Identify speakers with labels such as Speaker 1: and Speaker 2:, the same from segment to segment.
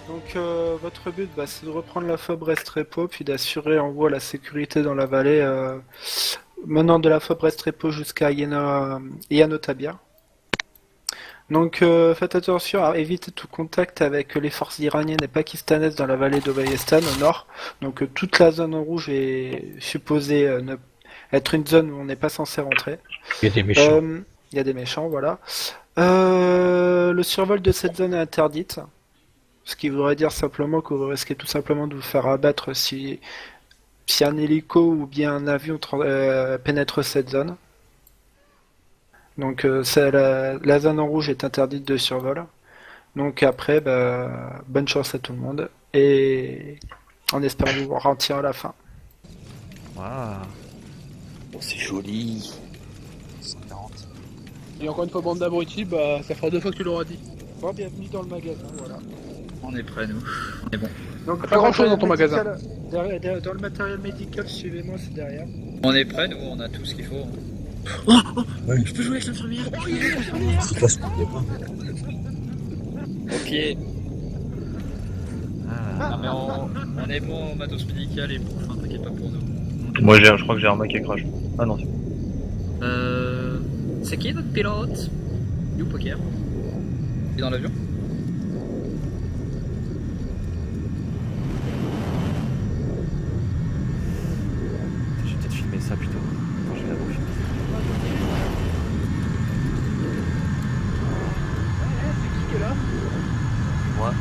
Speaker 1: Donc votre but, c'est de reprendre la fob Restrepo, puis d'assurer en gros la sécurité dans la vallée, menant de la fob Restrepo jusqu'à Yanotabia. Donc faites attention à éviter tout contact avec les forces iraniennes et pakistanaises dans la vallée d'Obayestan au nord. Donc toute la zone en rouge est supposée être une zone où on n'est pas censé rentrer.
Speaker 2: Il y a des méchants.
Speaker 1: Il y a des méchants, voilà. Le survol de cette zone est interdite. Ce qui voudrait dire simplement que vous risquez tout simplement de vous faire abattre si un hélico ou bien un avion pénètre cette zone. Donc la zone en rouge est interdite de survol. Donc après, bonne chance à tout le monde. Et on espère vous ralentir à la fin.
Speaker 3: Waouh.
Speaker 4: Oh, c'est joli.
Speaker 5: Et encore une fois, bande d'abrutis, ça fera 2 fois que tu l'auras dit.
Speaker 1: Bon, bienvenue dans le magasin, voilà.
Speaker 6: On est prêts, nous. On est bon.
Speaker 1: Donc,
Speaker 5: Pas grand chose dans ton magasin.
Speaker 1: Dans le matériel médical, suivez-moi, c'est derrière.
Speaker 6: On est prêts, nous, on a tout ce qu'il faut.
Speaker 4: Je peux jouer avec l'infirmière. C'est quoi ce problème?
Speaker 6: Ok.
Speaker 3: Ah.
Speaker 6: Ah, mais on est bon au matos médical et bouffe, hein, t'inquiète pas pour nous.
Speaker 2: Moi, je crois que j'ai un Mac qui crash. Ah non, c'est bon.
Speaker 6: C'est qui notre pilote? You Poker. Il est dans l'avion?
Speaker 3: Je vais peut-être filmer ça plutôt. Quand je vais la bouffer.
Speaker 5: C'est qui est là?
Speaker 3: Moi.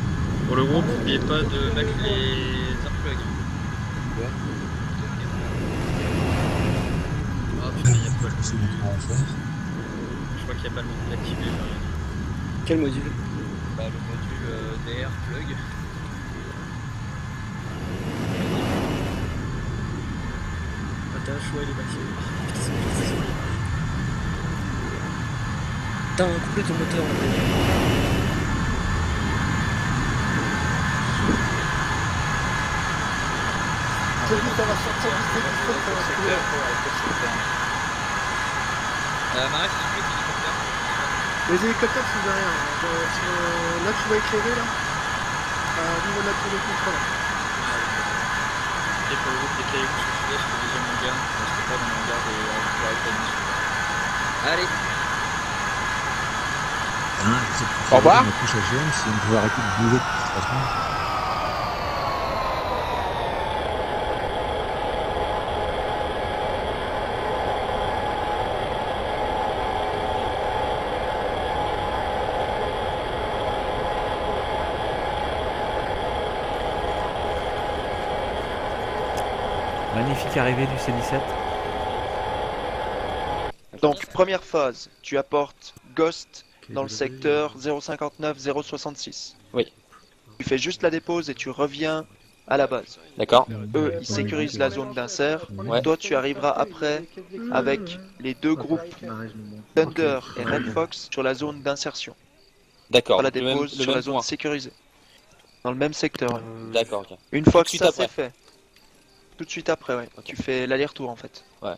Speaker 6: Pour le groupe, n'oubliez pas de mettre les arcs. Ah putain, il y a pas le... Je crois qu'il n'y a pas le mode d'activer.
Speaker 4: Quel module?
Speaker 6: Le module DR plug. Attache, ouais, il est activé.
Speaker 4: Putain, coupé ton moteur.
Speaker 1: Ça va sortir du secteur, ça va se couler.
Speaker 6: Marie, s'il te plaît, hélicoptère.
Speaker 1: Les hélicoptères sont derrière. Là, tu vois éclairé, là. Niveau de la tour de contrôle.
Speaker 6: Et pour le groupe des cailloux sur sud-est, le deuxième hangar, on reste pas dans le hangar des Americans. Allez.
Speaker 5: Au revoir.
Speaker 7: Ma couche à GM, si on pouvait arrêter de bouger depuis 3 semaines.
Speaker 3: Magnifique arrivée du C-17.
Speaker 8: Donc, première phase, tu apportes Ghost dans le secteur 059-066.
Speaker 4: Oui.
Speaker 8: Tu fais juste la dépose et tu reviens à la base.
Speaker 4: D'accord.
Speaker 8: Eux, ils sécurisent la zone d'insert.
Speaker 4: Ouais.
Speaker 8: Toi, tu arriveras après avec les deux groupes Thunder et Red Fox sur la zone d'insertion.
Speaker 4: D'accord.
Speaker 8: Pas la
Speaker 4: Le même-
Speaker 8: dépose
Speaker 4: le
Speaker 8: sur la
Speaker 4: même
Speaker 8: zone
Speaker 4: point.
Speaker 8: sécurisée. Dans le même secteur. Ouais.
Speaker 4: D'accord, ok.
Speaker 8: Une fois
Speaker 4: de
Speaker 8: que
Speaker 4: suite
Speaker 8: ça
Speaker 4: après.
Speaker 8: c'est fait, tout de suite après, ouais.
Speaker 4: Ok.
Speaker 8: Tu fais l'aller-retour en fait.
Speaker 4: Ouais.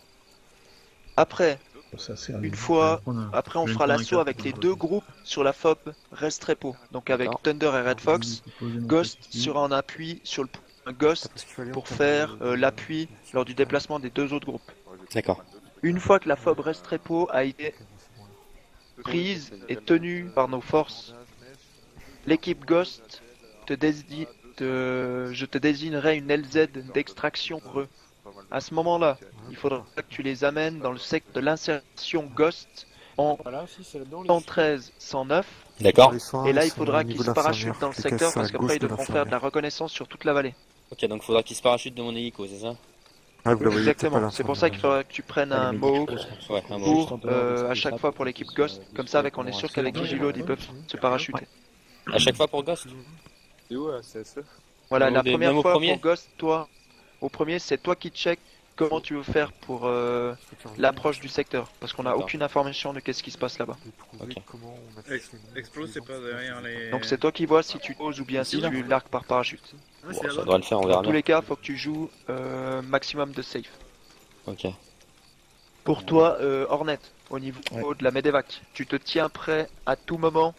Speaker 8: Après,
Speaker 7: Ça, c'est
Speaker 8: une fois, après on fera l'assaut avec les deux groupes sur la FOB Restrepo. Donc avec
Speaker 4: D'accord.
Speaker 8: Thunder et Red Fox, Ghost sera en appui sur le point Ghost pour faire l'appui lors du déplacement des deux autres groupes.
Speaker 4: D'accord.
Speaker 8: Une fois que la FOB Restrepo a été prise et tenue par nos forces, l'équipe Ghost je te désignerai une LZ d'extraction pour eux. À ce moment-là, il faudra que tu les amènes dans le secteur de l'insertion Ghost en 113-109.
Speaker 4: D'accord.
Speaker 8: Et là, il faudra qu'ils se parachutent dans le secteur parce qu'après, ils devront faire de la reconnaissance sur toute la vallée.
Speaker 4: Ok, donc faudra qu'il se parachute de mon hélico, c'est ça?
Speaker 7: Ah, vous la voyez peut-être pas,
Speaker 8: Exactement. C'est pour ça qu'il faudra que tu prennes un Mohawk
Speaker 4: Ouais, un moment.
Speaker 8: pour à chaque fois pour l'équipe Ghost. Comme ça, on est sûr qu'avec les reload, ils peuvent se parachuter.
Speaker 4: À chaque fois pour Ghost?
Speaker 8: Voilà,
Speaker 4: Même
Speaker 8: la
Speaker 4: au dé-
Speaker 8: première
Speaker 4: même au
Speaker 8: fois
Speaker 4: premier
Speaker 8: pour Ghost, toi, au premier, c'est toi qui check comment tu veux faire pour l'approche du secteur. Parce qu'on n'a
Speaker 4: D'accord.
Speaker 8: aucune information de qu'est-ce qui se passe là-bas.
Speaker 4: Ok.
Speaker 6: Explose, c'est pas derrière les...
Speaker 8: Donc c'est toi qui vois si tu oses ou bien si tu largues par parachute.
Speaker 4: Bon, ça devrait le faire, on
Speaker 8: Dans
Speaker 4: verra
Speaker 8: tous
Speaker 4: bien.
Speaker 8: les cas, faut que tu joues maximum de safe.
Speaker 4: Ok.
Speaker 8: Pour toi, Hornet, au niveau de la Medevac, tu te tiens prêt à tout moment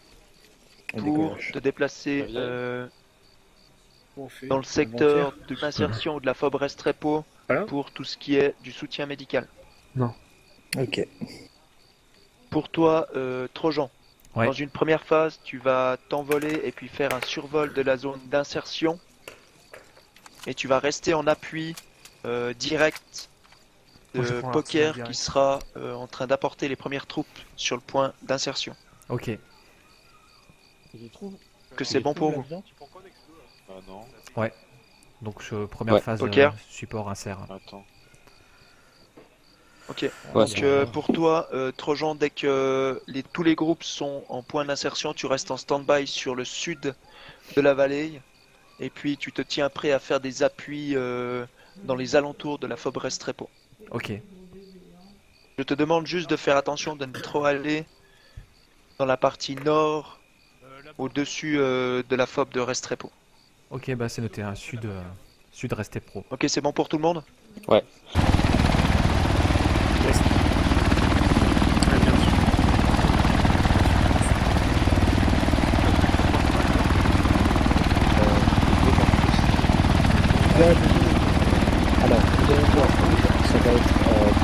Speaker 8: pour te déplacer dans le secteur de l'insertion de la FOB Restrepo pour tout ce qui est du soutien médical.
Speaker 9: Ok.
Speaker 8: Pour toi, Trojan,
Speaker 3: Ouais.
Speaker 8: dans une première phase, tu vas t'envoler et puis faire un survol de la zone d'insertion. Et tu vas rester en appui direct de
Speaker 3: je prends
Speaker 8: Poker
Speaker 3: l'arsenal
Speaker 8: qui
Speaker 3: direct.
Speaker 8: sera en train d'apporter les premières troupes sur le point d'insertion.
Speaker 3: Ok.
Speaker 8: Que c'est bon pour vous?
Speaker 3: Donc première
Speaker 8: Ouais.
Speaker 3: phase
Speaker 8: Poker.
Speaker 3: support insert.
Speaker 8: Ok. Donc pour toi, Trojan, dès que tous les groupes sont en point d'insertion, tu restes en stand-by sur le sud de la vallée. Et puis tu te tiens prêt à faire des appuis dans les alentours de la FOB Restrepo.
Speaker 3: Ok.
Speaker 8: Je te demande juste de faire attention de ne trop aller dans la partie nord, au-dessus de la FOB de Restrepo.
Speaker 3: Ok, bah c'est noté, un sud resté pro.
Speaker 8: Ok, c'est bon pour tout le monde?
Speaker 9: Ouais. Alors, ça va être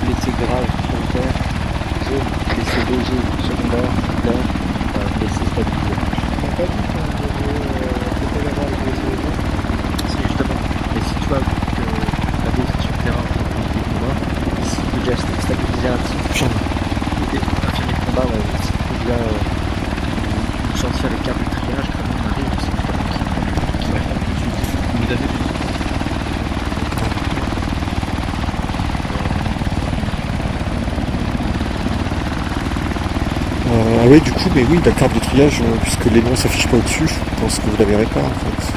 Speaker 9: blessé grave sur le terre, zone blessé léger secondaire, terre, blessé stabilisé. Si justement, mais si tu vois que la blessure sur le terrain, ici déjà stabilisé un type, infirmier de combat, si tu dois nous sortir les cartes de triage, comme on arrive, c'est justement qui va faire tout de suite. Vous avez
Speaker 4: Ah oui, du coup, mais oui, la carte de triage, puisque les noms s'affichent pas au-dessus, je pense que vous la verrez pas en fait.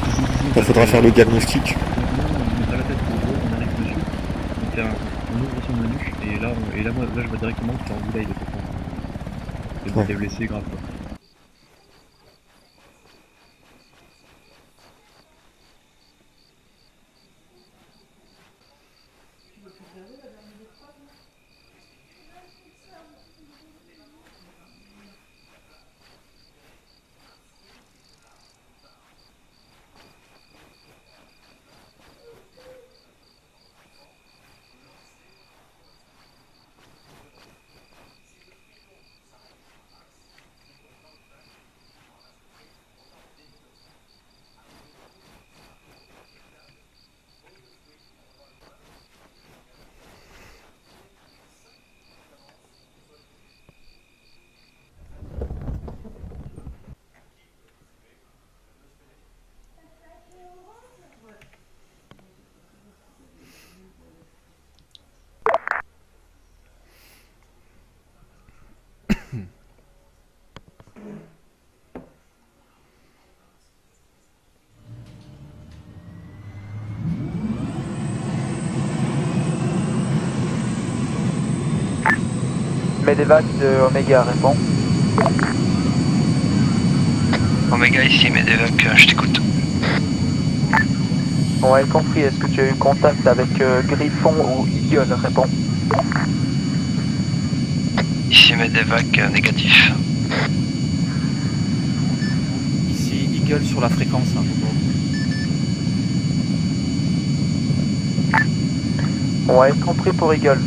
Speaker 4: Il faudra faire le diagnostic.
Speaker 2: On met pas la tête pour le on arrive dessus, on ouvre son menu, et là, moi, je vois directement que c'est en delay de toute façon. C'est
Speaker 4: Ouais.
Speaker 2: t'es blessé grave quoi.
Speaker 8: Medevac de Omega répond.
Speaker 10: Omega ici, Medevac, je t'écoute.
Speaker 8: Ouais, compris. Est-ce que tu as eu contact avec Griffon ou Eagle? Répond.
Speaker 10: Ici, Medevac, négatif.
Speaker 3: Ici, Eagle sur la fréquence.
Speaker 8: Ouais, compris pour Eagle.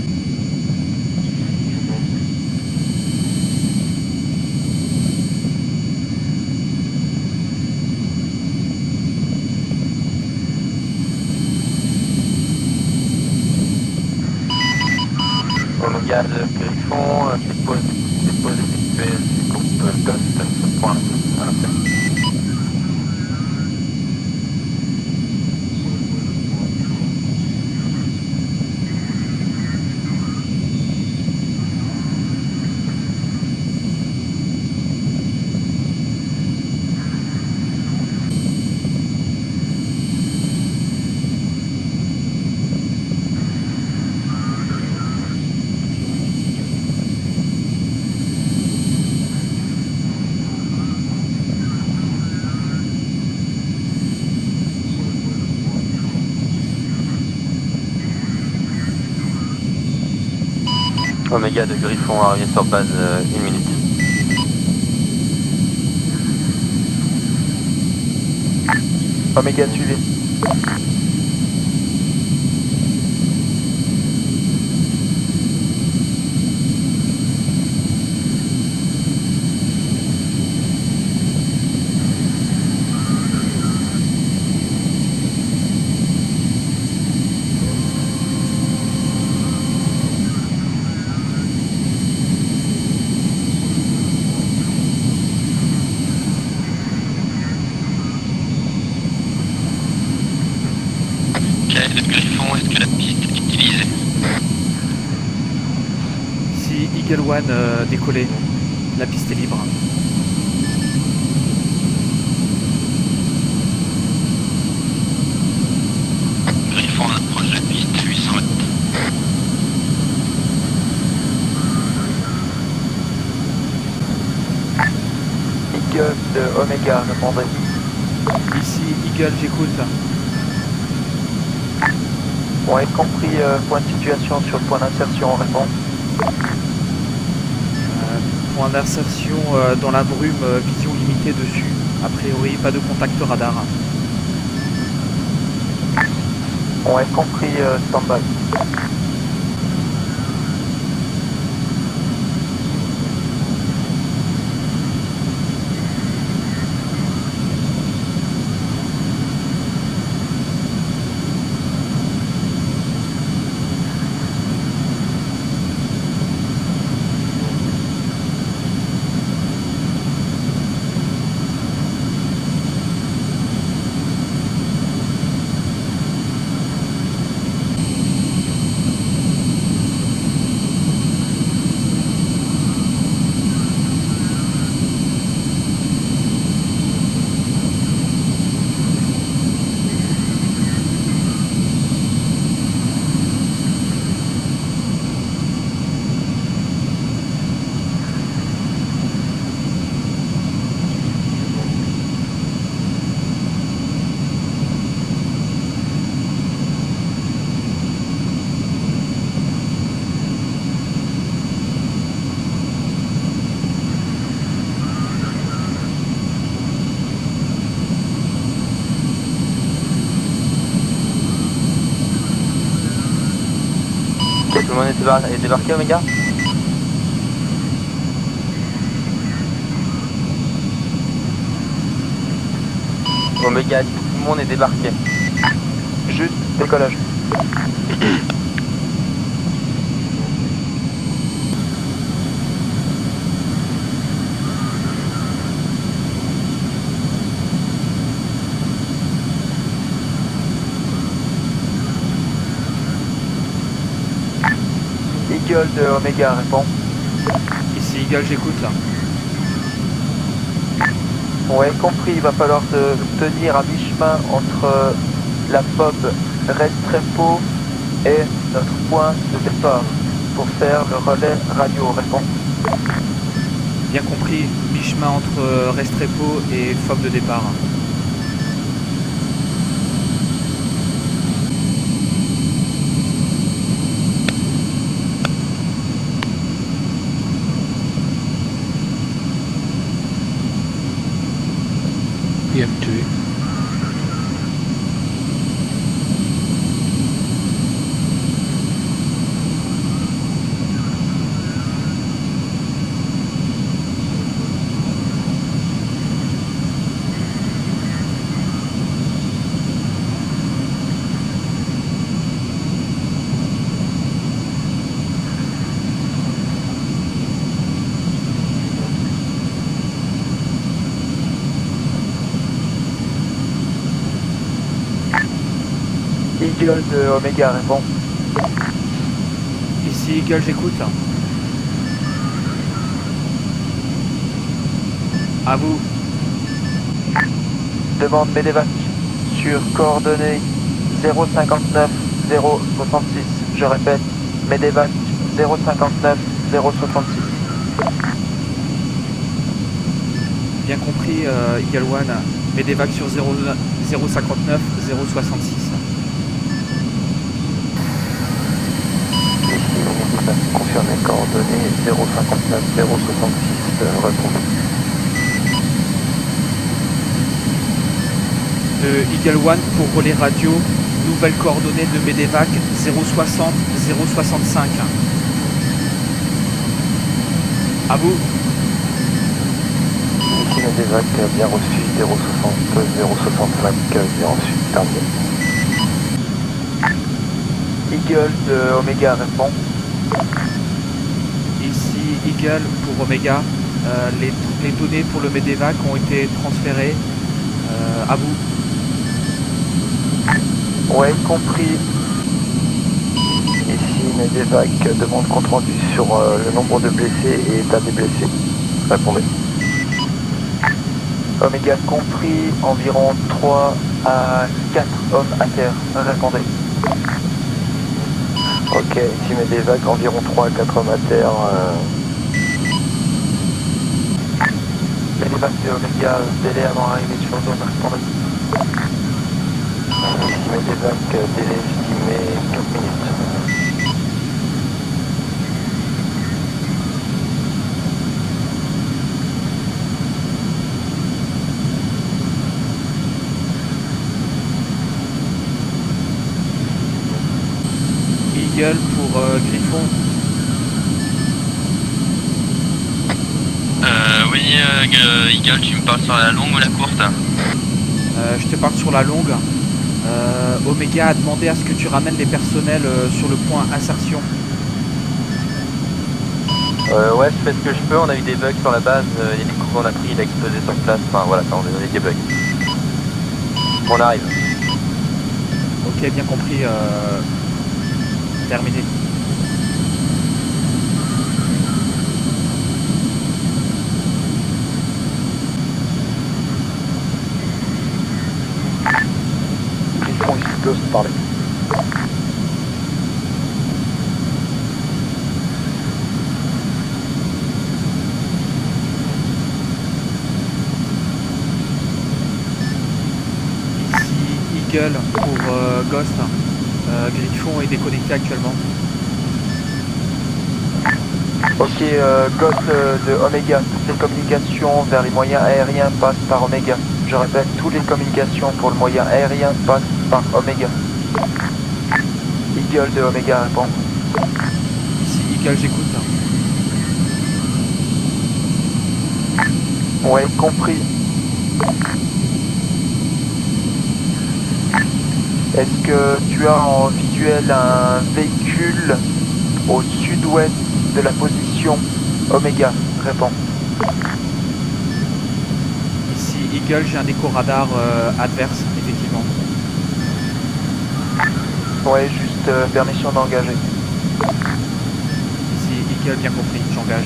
Speaker 10: Omega de Griffon, dépose effectué du groupe Ghost, point à l'instant. Omega de Griffon arrivé sur base 1 minute.
Speaker 8: Omega suivi.
Speaker 10: Le Griffon, est-ce que la piste est utilisée?
Speaker 3: Si Eagle One décollé, la piste est libre.
Speaker 10: Griffon approche de piste 800 mètres.
Speaker 8: Eagle de Omega, répondez.
Speaker 3: Ici Eagle, j'écoute.
Speaker 8: Ouais, compris, point de situation sur le point d'insertion, répond.
Speaker 3: Point d'insertion dans la brume, vision limitée dessus. A priori, pas de contact radar.
Speaker 8: Ouais, compris, stand-by.
Speaker 10: Tout le monde est débarqué, Omega? Omega, tout le monde est débarqué.
Speaker 8: Juste décollage. Eagle de Omega, répond.
Speaker 3: Ici Eagle, j'écoute.
Speaker 8: Ouais, compris, il va falloir te tenir à mi-chemin entre la FOB Restrepo et notre point de départ pour faire le relais radio, répond.
Speaker 3: Bien compris, mi-chemin entre Restrepo et FOB de départ.
Speaker 5: IM2.
Speaker 8: Eagle de Omega, répond.
Speaker 3: Ici Eagle, j'écoute. À vous.
Speaker 8: Demande Medevac sur coordonnées 059 066. Je répète, Medevac 059 066.
Speaker 3: Bien compris, Eagle One. Medevac sur 059 066.
Speaker 8: Confirmé, coordonnées 059 066, répond.
Speaker 3: De Eagle One pour relais radio, nouvelles coordonnées de Medevac 060 065. À vous.
Speaker 10: Ici Medevac, bien reçu, 060 065, bien reçu, terminé.
Speaker 8: Eagle de Omega répond.
Speaker 3: Ici Eagle pour Omega. Les données pour le Medevac ont été transférées. À vous.
Speaker 10: Ouais, compris. Ici Medevac, demande compte rendu sur le nombre de blessés et état des blessés. Répondez.
Speaker 8: Omega compris, environ 3 à 4 hommes à terre. Répondez.
Speaker 10: Ok, ici Medevac, environ 3 à 4 hommes à terre.
Speaker 8: Medevac de Omega, délai avant arrivée sur zone. Répondez.
Speaker 10: Ici Medevac, délai estimé 15 minutes.
Speaker 3: Eagle pour Griffon.
Speaker 11: Oui, Eagle, tu me parles sur la longue ou la courte?
Speaker 3: Je te parle sur la longue. Omega a demandé à ce que tu ramènes les personnels sur le point insertion.
Speaker 11: Ouais, je fais ce que je peux, on a eu des bugs sur la base, il y a des coups qu'on a pris, il a explosé sur place, enfin voilà, on a eu des bugs. On arrive.
Speaker 3: Ok, bien compris. Terminé.
Speaker 10: Griffon, ici Ghost, parlez.
Speaker 3: Ici Eagle pour Ghost. Griffon est déconnecté actuellement.
Speaker 8: Ok, Ghost de Omega, toutes les communications vers les moyens aériens passent par Omega. Je répète, toutes les communications pour le moyen aérien passent par Omega. Eagle de Omega répond.
Speaker 3: Ici Eagle, j'écoute.
Speaker 8: Ouais, compris. Est-ce que tu as en visuel un véhicule au sud-ouest de la position Omega? Répond.
Speaker 3: Ici Eagle, j'ai un écho radar adverse, effectivement.
Speaker 8: Ouais, juste permission d'engager.
Speaker 3: Ici Eagle, bien compris, j'engage.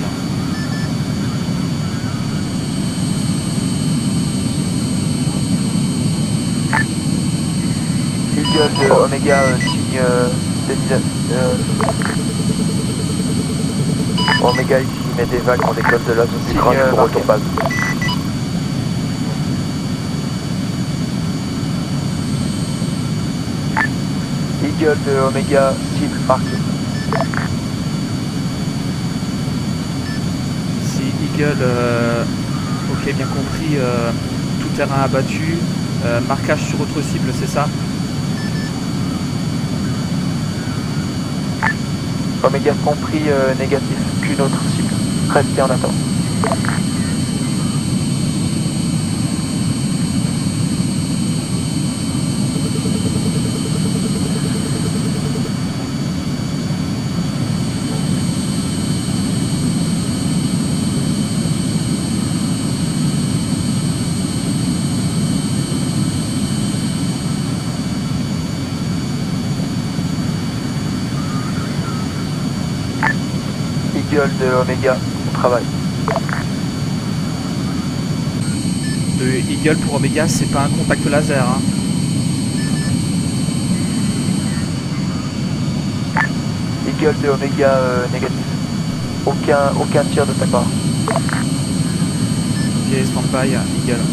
Speaker 8: Eagle de Omega signe
Speaker 10: Omega ici, Medevac, on décolle de la zone du crash pour retour base.
Speaker 8: Eagle de Omega, cible marquée.
Speaker 3: Ici Eagle, ok, bien compris, tout terrain abattu, marquage sur autre cible, c'est ça?
Speaker 8: Omega compris, négatif, qu'une autre cible. Restez en attente. Eagle de Omega, on travaille.
Speaker 3: De Eagle pour Omega, c'est pas un contact laser, hein.
Speaker 8: Eagle de Omega, négatif. Aucun tir de ta part.
Speaker 3: Ok, stand-by, Eagle.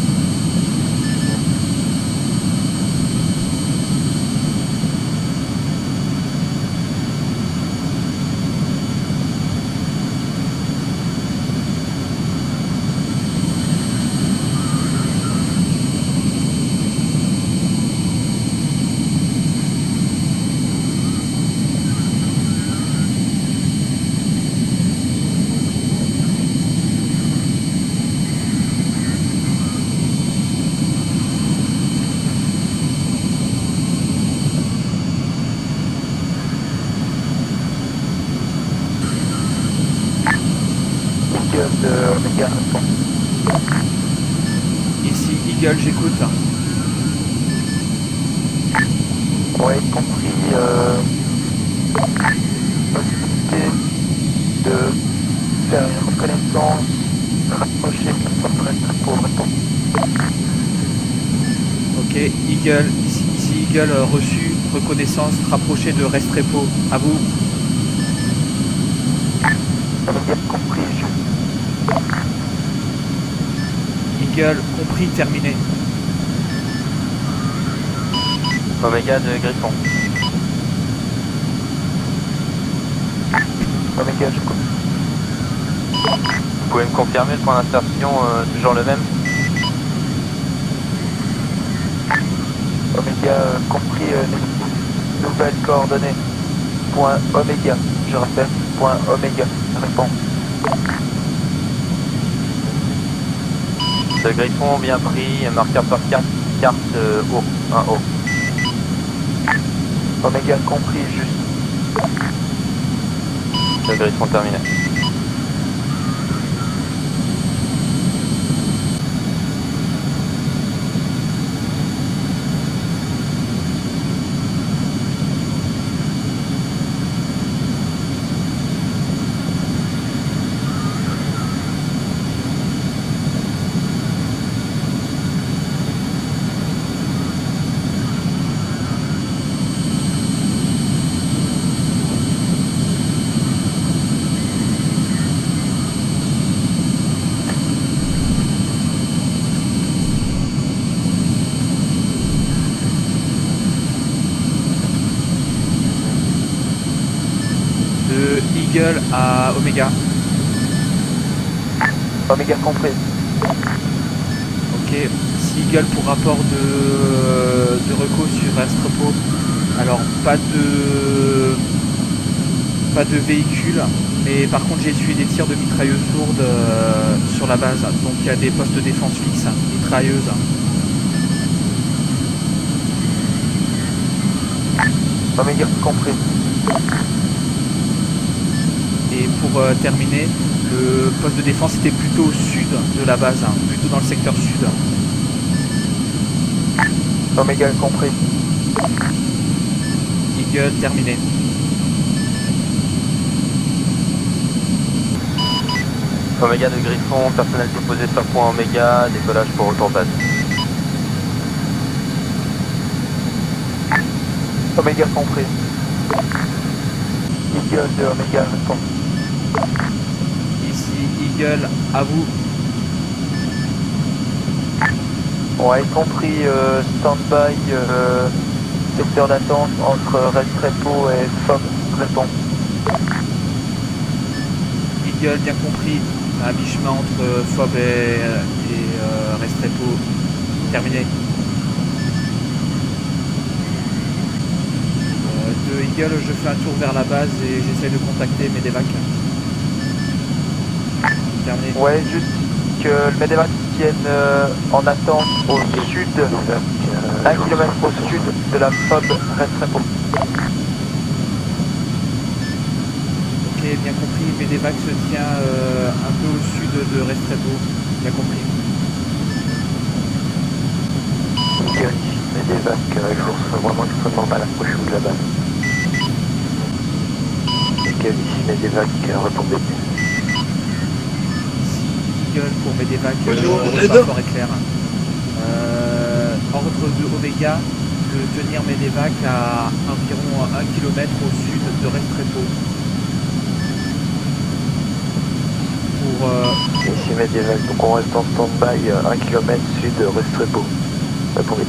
Speaker 10: Ouais, compris. Possibilité de faire une reconnaissance rapprochée pour répondre.
Speaker 3: Ok, Eagle, ici Eagle reçu, reconnaissance rapprochée de Restrepo. À vous.
Speaker 10: Compris.
Speaker 3: Eagle, compris, terminé.
Speaker 11: Oméga de Griffon.
Speaker 10: Oméga, je comprends.
Speaker 11: Vous pouvez me confirmer le point d'insertion, toujours le même?
Speaker 10: Oméga, compris, nouvelles coordonnées. Point Oméga, je rappelle, point Oméga, réponds.
Speaker 11: De Griffon, bien pris, marqueur par carte O, 1O.
Speaker 10: Oméga, compris, juste.
Speaker 11: De Griffon terminé.
Speaker 3: De Eagle à Oméga.
Speaker 10: Oméga, compris.
Speaker 3: Ok, si Eagle pour rapport de reco sur Restrepo. Alors pas de véhicule, mais par contre j'ai essuyé des tirs de mitrailleuses lourdes sur la base. Donc il y a des postes de défense fixes, mitrailleuses.
Speaker 10: Oméga, compris.
Speaker 3: Et pour terminer, le poste de défense était plutôt au sud de la base, plutôt dans le secteur sud.
Speaker 10: Oméga, compris.
Speaker 3: Eagle, terminé.
Speaker 11: Oméga de Griffon, personnel déposé sur point Oméga, décollage pour retour base.
Speaker 10: Oméga, compris. Eagle de Oméga, réponds.
Speaker 3: Ici Eagle, à vous.
Speaker 10: Ouais, compris, stand-by, secteur d'attente entre Restrepo et FOB, réponds.
Speaker 3: Eagle, bien compris, à mi-chemin entre FOB et Restrepo. Terminé. De Eagle, je fais un tour vers la base et j'essaie de contacter Medevac. Terminé.
Speaker 10: Ouais, juste que le Medevac tienne en attente au sud, 1 km au sud de la FOB Restrepo.
Speaker 3: Ok, bien compris, Medevac se tient un peu au sud de Restrepo. Bien compris.
Speaker 10: Nickel, Medevac, je vous reçois vraiment extrêmement mal approché de la base. Nickel, ici Medevac, répondez.
Speaker 3: Eagle pour Medevac, reçoit fort éclair. Ordre de Oméga de tenir Medevac à environ 1 km au sud de Restrepo. Pour
Speaker 10: Ici Medevac, donc on reste en stand-by 1 km sud de Restrepo. Répondez.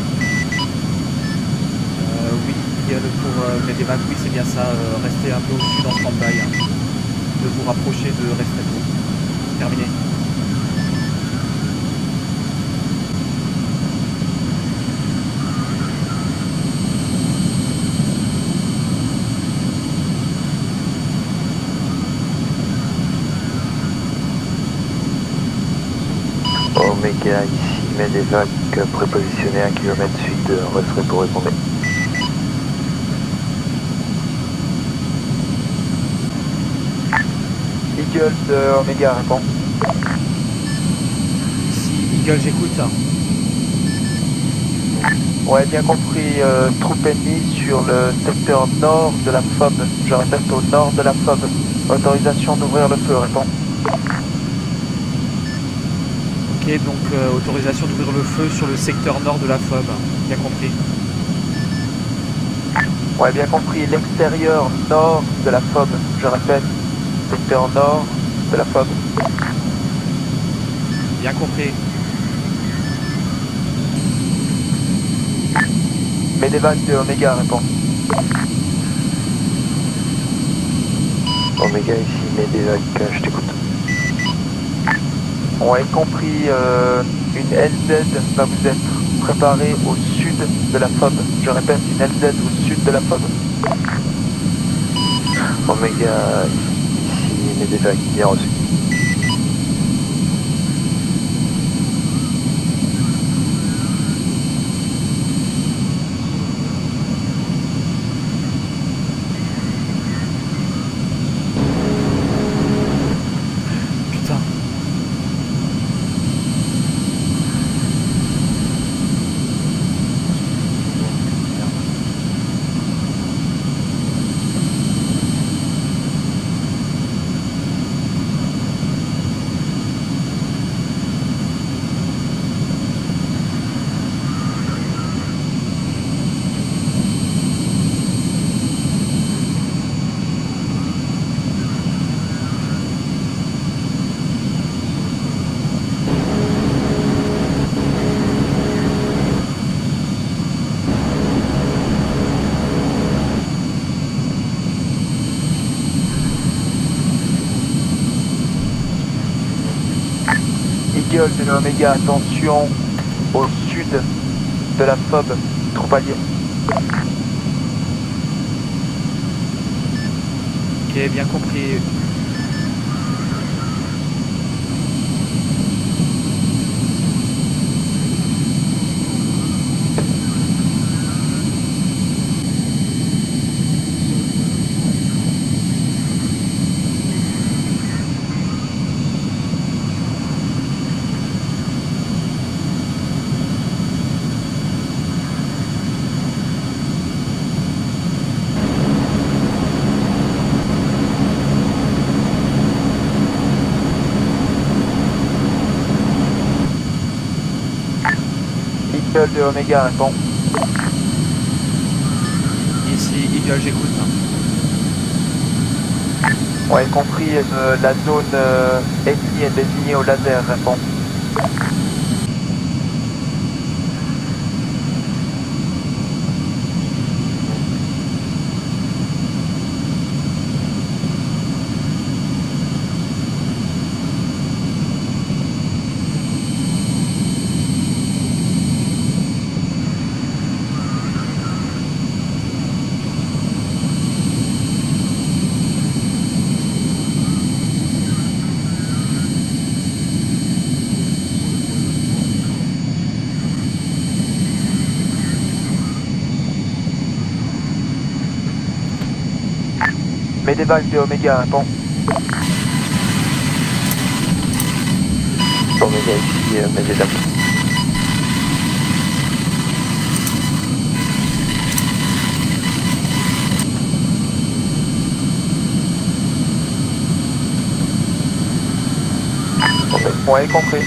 Speaker 3: Oui, Eagle pour Medevac, oui c'est bien ça, restez un peu au sud en stand-by, de vous rapprocher de Restrepo. Terminé.
Speaker 10: Oméga, ici Medevac, prépositionné 1 km sud de Restrepo, répondez. Eagle de Oméga, répond.
Speaker 3: Ici Eagle, j'écoute.
Speaker 10: Ouais, bien compris, troupe ennemie sur le secteur nord de la FOB. Je répète, au nord de la FOB. Autorisation d'ouvrir le feu, réponds.
Speaker 3: Ok, donc autorisation d'ouvrir le feu sur le secteur nord de la FOB. Bien compris.
Speaker 10: Ouais, bien compris, l'extérieur nord de la FOB. Je répète, secteur nord de la FOB.
Speaker 3: Bien compris.
Speaker 10: Medevac de Omega, réponds.
Speaker 11: Omega ici, Medevac, je t'écoute.
Speaker 10: Ouais, compris, une LZ va vous être préparée au sud de la FOB. Je répète, une LZ au sud de la FOB.
Speaker 11: Omega ici, Medevac, bien reçu.
Speaker 3: Putain.
Speaker 10: Eagle de l'Omega, attention au sud de la FOB, troupe alliée.
Speaker 3: Ok, bien compris.
Speaker 10: Eagle de Omega, réponds.
Speaker 3: Ici, Eagle, j'écoute.
Speaker 10: Ouais, compris, la zone ennemie est désignée au laser, réponds. Medevac de Omega, réponds.
Speaker 11: Omega ici, Medevac.
Speaker 10: Ouais, compris.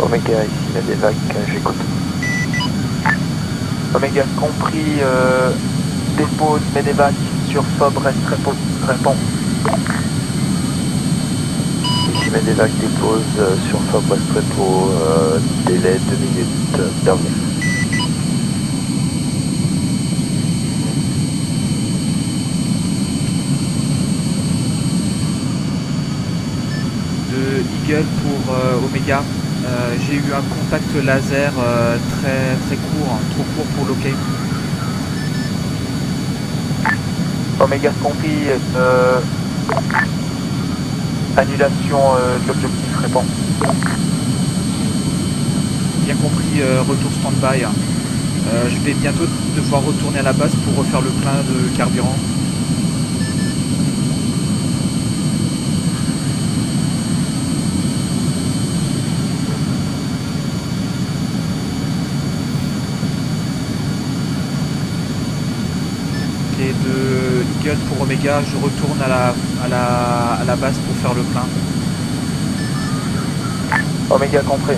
Speaker 11: Omega ici, Medevac, j'écoute.
Speaker 10: Omega compris, dépose Medevac sur FOB, reste réponds.
Speaker 11: Ici, Medevac dépose sur FOB West Repo, délai 2 minutes dernier.
Speaker 3: De Eagle pour Omega. J'ai eu un contact laser très court, trop court pour loquer.
Speaker 10: Omega compris, annulation de l'objectif, réponds.
Speaker 3: Bien compris, retour stand-by. Je vais bientôt devoir retourner à la base pour refaire le plein de carburant. Eagle pour Omega, je retourne à la base pour faire le plein.
Speaker 10: Omega compris.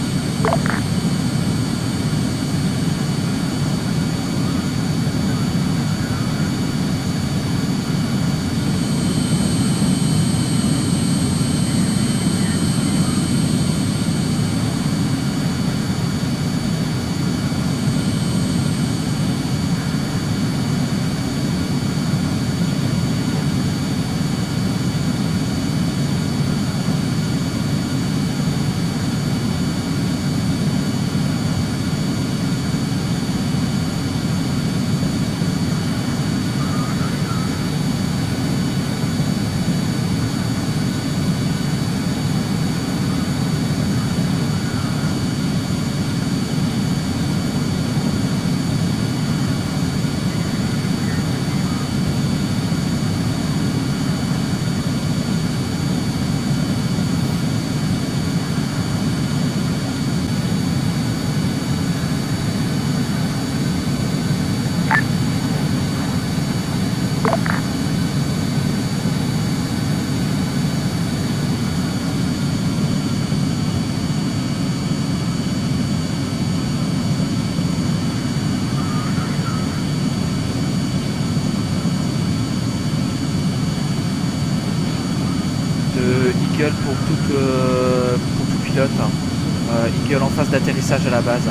Speaker 3: Eagle pour tout pilote. Eagle en phase d'atterrissage à la base.